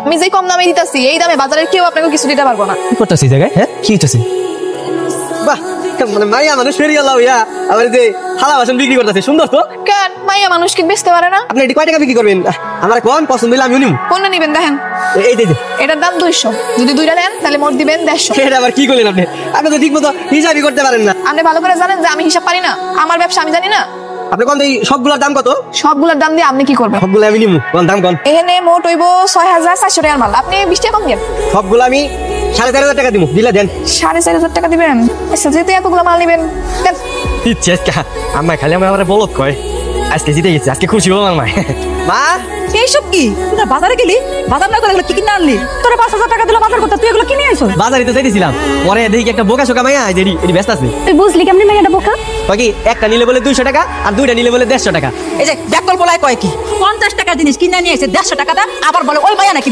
আমি যে কম দামে দিতেছি এই দামে বাজারের কেউ আপনাকে কিছু দিতে পারবো না। কি করতেছি জায়গায়? হ্যাঁ কি হইতেছে? বাহ, মানে মাইয়া মানুষ ফেরিয়ে লাও ইয়া আবার যে থালা বাসন বিক্রি করতেছে, সুন্দর তো। কেন মাইয়া মানুষ কি বেচতে পারে না? আপনি এটি কয় টাকা বিক্রি করবেন? আমার কোন পছন্দ হইলে আমি নিব। কোনটা নিবেন দেখেন? এই যে এটার দাম 200, যদি দুইটা নেন তাহলে মোট দিবেন 150। এটা আবার কি করলেন আপনি? আপনি তো ঠিক মতো হিসাবই করতে পারেন না। আপনি ভালো করে জানেন যে আমি হিসাব পারি না, আমার ব্যবসা আমি জানি না। আপনি কোন এই সবগুলোর দাম কত? সবগুলোর দাম দিয়ে আপনি কি করবেন? সবগুলো আমি নিব, কোন দাম কোন? এখানে মোট হইব 6400 টাকার মাল, আপনি 20 টাকা কম দেন। সবগুলো আমি 4500 টাকা দিব, দিলে দেন। 4500 টাকা দিবেন? আচ্ছা যেহেতু এতগুলো মাল নিবেন দেন। ইচ্ছে আজকে আম্মা খালি আমার বলত কয় আজকে জিতে গেছি, আজকে খুশি হলাম আম্মা। মা এইসব কি? তোরা বাজারে গেলি, বাজার না করে এগুলো কি কিনে আনলি? তোরা 5000 টাকা দিল বাজার করতে, তুই এগুলো কিনে আইছো? বাজারে তো যাইতেছিলাম, পরে দেখি একটা বোকা শোকা মাইয়া এটি ব্যস্ত আছে। তুই বুঝলি কেমনি মেয়েটা বোকা? বাকি একটা নিলে বলে 200 টাকা আর দুইটা নিলে বলে 150 টাকা। এই যে ব্যাকল বলায় কয় কি 50 টাকা জিনিস কিনে নিয়ে এসে 150 টাকা দাম, আবার বলে ওই মাইয়া নাকি